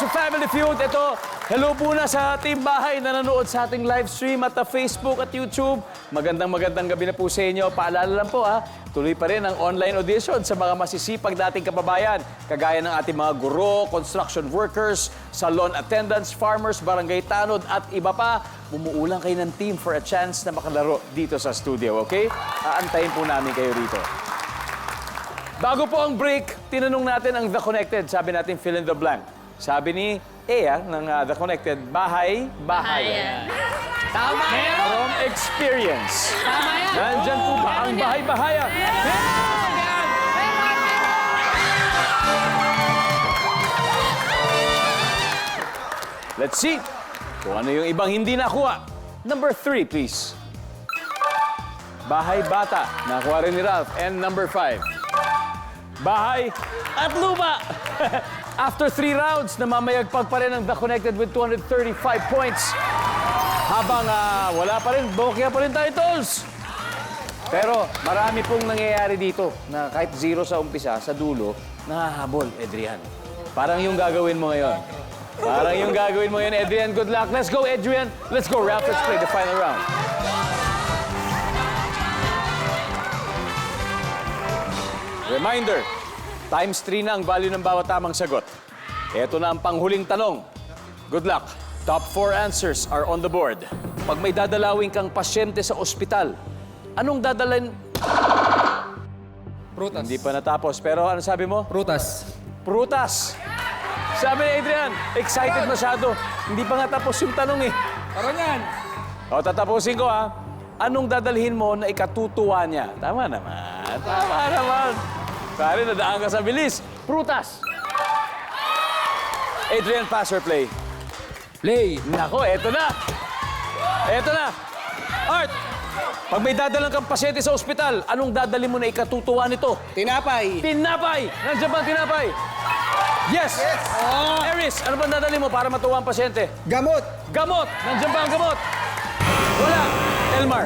sa Family Feud. Ito, hello po na sa team bahay na nanonood sa ating live stream at Facebook at YouTube. Magandang gabi na po sa inyo. Paalala lang po tuloy pa rin ang online audition sa mga masisipag dating kababayan. Kagaya ng ating mga guro, construction workers, salon attendants, farmers, barangay tanod at iba pa. Bumuulang kayo ng team for a chance na makalaro dito sa studio, okay? Aantayin po namin kayo rito. Bago po ang break, tinanong natin ang The Connected. Sabi natin, fill in the blank. Sabi ni Ea ng The Connected, bahay-bahayan. Tama yan! From experience. Tama yan! Nandyan po ba ang bahay-bahayan? Let's see kung ano yung ibang hindi nakuha. Number 3, please. Bahay-bata. Nakuha rin ni Ralph. And number 5. Bahay at lupa. After 3 rounds, namamayagpag pa rin ang The Connected with 235 points. Habang wala pa rin, bokya pa rin tayo, Tolls. Pero marami pong nangyayari dito na kahit 0 sa umpisa, sa dulo, nahahabol, Adrian. Parang yung gagawin mo ngayon. Parang yung gagawin mo ngayon, Adrian. Good luck. Let's go, Adrian. Let's go, Ralph. Let's play the final round. Reminder, times 3 na ang value ng bawat tamang sagot. Ito na ang panghuling tanong. Good luck. Top 4 answers are on the board. Pag may dadalawin kang pasyente sa ospital, anong dadalhin? Prutas. Hindi pa natapos, pero ano sabi mo? Prutas. Prutas. Sabi ni Adrian, excited masyado. Hindi pa nga tapos yung tanong eh. Parang yan. O, tatapusin ko Anong dadalhin mo na ikatutuwa niya? Tama naman. Tama naman. Pare, nadaan ka sa bilis. Prutas. Adrian, pass or play? Play. Nako, eto na. Eto na. Art, pag may dadalang kang pasyente sa ospital, anong dadalhin mo na ikatutuwa nito? Tinapay. Tinapay! Nandiyan ba ang tinapay? Yes! Eris, ano bang dadalhin mo para matuwa ang pasyente? Gamot. Gamot! Nandiyan ba ang gamot? Wala. Elmar.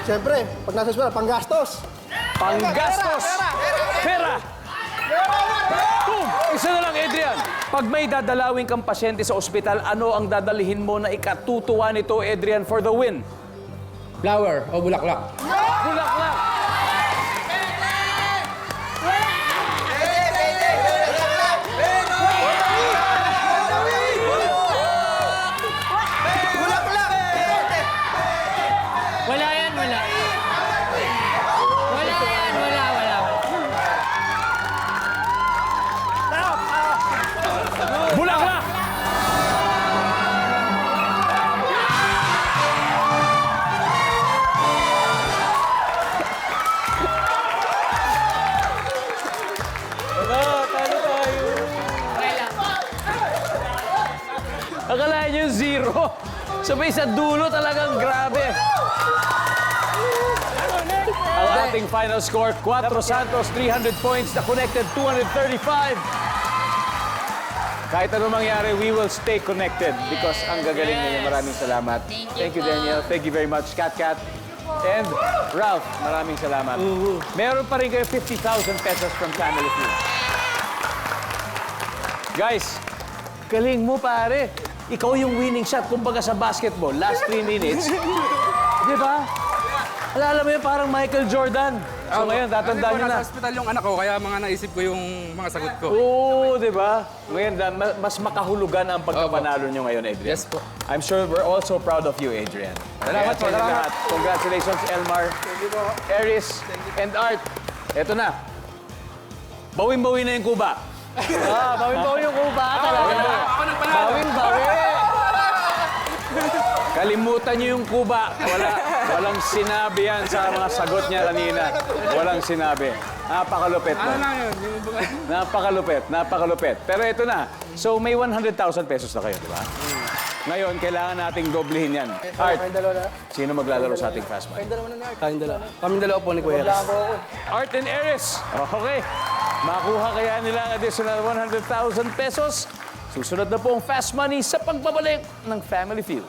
Siyempre, pag nasa eskwela, panggastos. Panggastos. Pera. Boom! Isa na lang, Adrian. Pag may dadalawin kang pasyente sa ospital, ano ang dadalhin mo na ikatutuwa nito, Adrian, for the win? Flower o bulaklak. Bulaklak. Wala yan, wala. Wala yan, wala. Bulaklak. Talo tayo. Okay lang. Akala niyo 0. Sabay sa dulo talagang grabe. Ang ating final score, 4 Santos, 300 points. The Connected, 235. Kahit ano mangyari, we will stay connected because ang gagaling ninyo. Maraming salamat. Thank you po. Daniel. Thank you very much, Kat. And Ralph, maraming salamat. Meron pa rin kayo 50,000 pesos from Family Feud. Guys, galing mo pare. Ikaw yung winning shot. Kumbaga sa basketball, last 3 minutes. Di ba? Alala mo yun, parang Michael Jordan. So ngayon, tatandaan nyo na. Nasa hospital yung anak ko, kaya mga naisip ko yung mga sagot ko. Oo, di ba? Ngayon, mas makahulugan ang pagkapanalo nyo ngayon, Adrian. Yes po. I'm sure we're all so proud of you, Adrian. Salamat po, Kaya sa inyo salamat. lahat, congratulations, Elmar, Eris, and Art. Eto na. Bawin-bawi na yung kuba. Bawin-bawin yung kuba. Ako nagpanalo. Bawin-bawi. Kalimutan niyo yung kuba. Walang sinabi yan sa mga sagot niya kanina. Walang sinabi. Napakalupit mo. Ano lang yun? Napakalupit. Pero ito na. So may 100,000 pesos na kayo, di ba? Ngayon, kailangan nating doblehin yan. Art, Kayong dalawa na. sino maglalaro sa ating fast money? Kayong dalawa na ni Art. Kaming dalawa. Kaming dalawa po ni Kuya Wala Ras. ako. Art and Eris. Okay. Makuha kaya nila ang additional 100,000 pesos? Susunod na po ang fast money sa pagbabalik ng Family Feud.